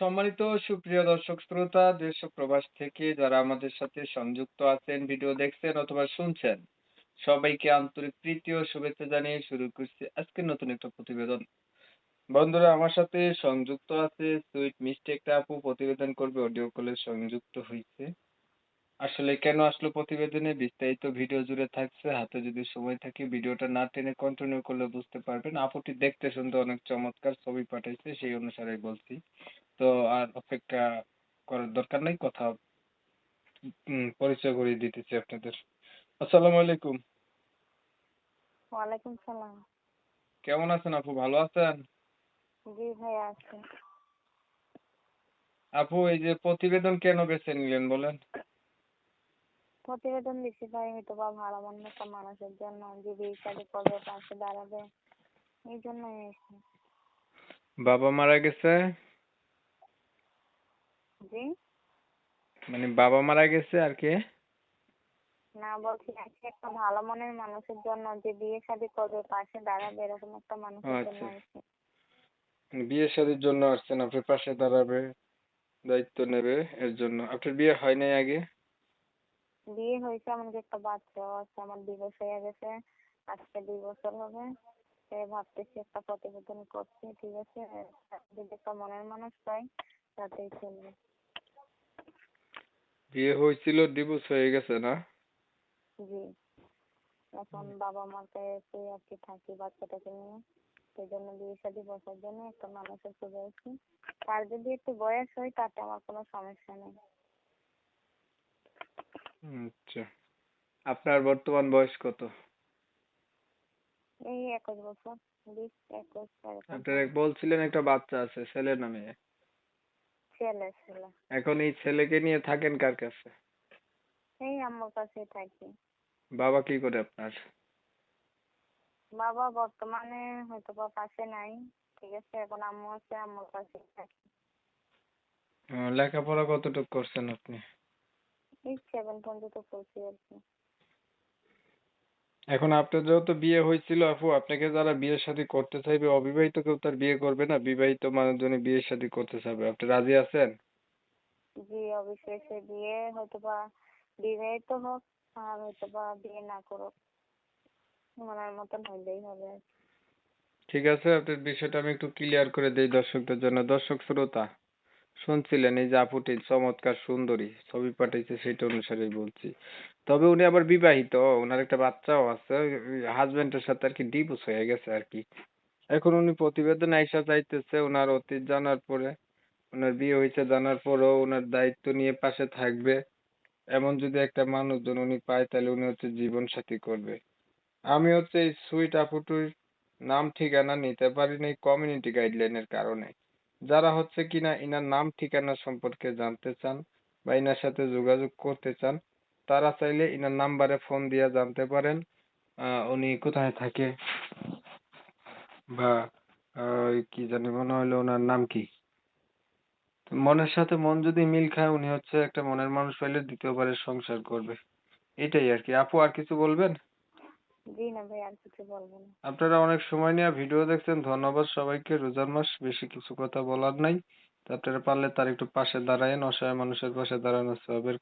সম্মানিত সুপ্রিয় দর্শক শ্রোতা দেশ ও প্রবাস থেকে যারা আমাদের সাথে সংযুক্ত আছেন, ভিডিও দেখছেন অথবা শুনছেন, সবাইকে আন্তরিক প্রীতি ও শুভেচ্ছা জানিয়ে শুরু করছি আজকের নতুন একটা প্রতিবেদন। বন্ধুরা, আমার সাথে সংযুক্ত আছে সুইট মিষ্টি একটা আপু, প্রতিবেদন করবে, অডিও কলে সংযুক্ত হয়েছে। আসলে কেন আসলো প্রতিবেদনে বিস্তারিত ভিডিও জুড়ে থাকছে। হাতে যদি সময় থাকে ভিডিওটা না টেনে কন্টিনিউ করলে বুঝতে পারবেন। আপুটি দেখতে শুনতে অনেক চমৎকার, ছবি পাঠাইছে সেই অনুসারে বলছি। তো আর অপেক্ষা করার দরকার নাই। কথা পরিচয় করিয়ে দিতেছি আপনাদের। আসসালামু আলাইকুম। ওয়ালাইকুম সালাম। কেমন আছেন আপু? ভালো আছেন? জি ভাইয়া আছে। আপু, এই যে প্রতিবেদন কেন বেছে নিলেন বলেন? প্রতিবেদন দিচ্ছি ভাই, হয়তো বা ভালো মন্দ একটা মানুষের জন্য যে বিয়ে শাদী করবে, পাশে দাঁড়াবে, এই জন্যই এসেছি। বাবা মারা গেছে? জি মানে বাবা মারা গেছে আর কে? না, বলছি আজকে একটা ভালো মনের মানুষের জন্য যে বিয়ে শাদী করবে, পাশে দাঁড়াবে, এরকম একটা ও মানুষের জন্য আচ্ছা, এসেছি। বিয়ে শাদীর জন্য আসছেন, আপনার পাশে দাঁড়াবে, দায়িত্ব নেবে, এর জন্য। আপনার বিয়ে হয় নাই আগে? বিয়ে হয়েছে, আমাদের একটা বাচ্চাও আছে, আমার ডিভোর্স হয়ে গেছে, আজকে 2 বছর হবে। তাই ভাবতেছি একটা প্রতিবেদন করছি, ঠিক আছে, যদি একটা মনের মানুষ পাই তাতেই চলবে। বিয়ে হয়েছিল, ডিভোর্স হয়ে গেছে না? জি, এখন বাবা মাকে পেয়ে আর কি থাকি বাচ্চাটাকে নিয়ে। সেই জন্য বিয়ে শাদী বসার জন্য একটা মানুষের খুঁজে আছি। তার যদি একটু বয়স হয় তাতে আমার কোনো সমস্যা নেই। আচ্ছা, আপনার বর্তমান বয়স কত? এই 21 বছর, 20 21 এরকম আপনার হবে। বলছিলেন একটা বাচ্চা আছে, ছেলে না মেয়ে? ছেলে ছেলে। এখন এই ছেলেকে নিয়ে থাকেন কার কাছে? এই আম্মুর কাছেই থাকি। বাবা কি করে আপনার? বাবা বর্তমানে হয়তো বা পাশে নাই, ঠিক আছে, এখন আম্মু আছে, আম্মুর কাছেই থাকি। লেখাপড়া কতটুকু করছেন আপনি? এই 7 পর্যন্ত পড়ছি আর কি। এখন আপনার যেহেতু বিয়ে হয়েছিল আপু, আপনাকে যারা বিয়ে শাদী করতে চাইবে, অবিবাহিত কেউ তার বিয়ে করবে না, বিবাহিত মানুষজনই বিয়ে শাদী করতে চাইবে। আপনি রাজি আছেন? জি অবশ্যই, সে বিয়ে হয়তো বা বিবাহিত হোক আর হয়তো বা বিয়ে না করুক, মনের মতন হইলেই হবে আর কি। ঠিক আছে, আপনার বিষয়টা আমি একটু ক্লিয়ার করে দেই দর্শকদের জন্য। দর্শক শ্রোতা, শুনছিলেন এই যে আপুটি চমৎকার সুন্দরী, ছবি পাঠিয়েছে সেটা অনুসারেই বলছি। তবে উনি আবার বিবাহিত, ওনার একটা বাচ্চাও আছে, হাজবেন্ডের সাথে আর কি ডিভোর্স হয়ে গেছে আর কি। এখন উনি প্রতিবেদন আইসা চাইতেছে ওনার অতীত জানার পরে, ওনার বিয়ে হয়েছে জানার পরেও ওনার দায়িত্ব নিয়ে পাশে থাকবে এমন যদি একটা মানুষজন উনি পায়, তাহলে উনি হচ্ছে জীবন সাথী করবে। আমি হচ্ছে এই সুইট আপুটির নাম ঠিকানা নিতে পারিনি কমিউনিটি গাইডলাইনের কারণে। যারা হচ্ছে কিনা ইনার নাম ঠিকানা সম্পর্কে জানতে চান বা ইনার সাথে যোগাযোগ করতে চান, তারা চাইলে ইনার নাম্বারে ফোন দিয়ে জানতে পারেন উনি কোথায় থাকে, বা ওই কি জানি মনে হলো ওনার নাম কি। মনের সাথে মন যদি মিল খায়, উনি হচ্ছে একটা মনের মানুষ পাইলে দ্বিতীয়বারের সংসার করবে। এটাই আর কি। আপু, আর কিছু বলবেন? জি না ভাই, আর কিছু বলবো না। আপনারা অনেক সময় নিয়ে ভিডিও দেখছেন, ধন্যবাদ সবাইকে। রোজার মাস, বেশি কিছু কথা বলার নাই। তো আপনারা পারলে তার একটু পাশে দাঁড়ায়েন, অসহায় মানুষের পাশে দাঁড়ানো সওয়াবের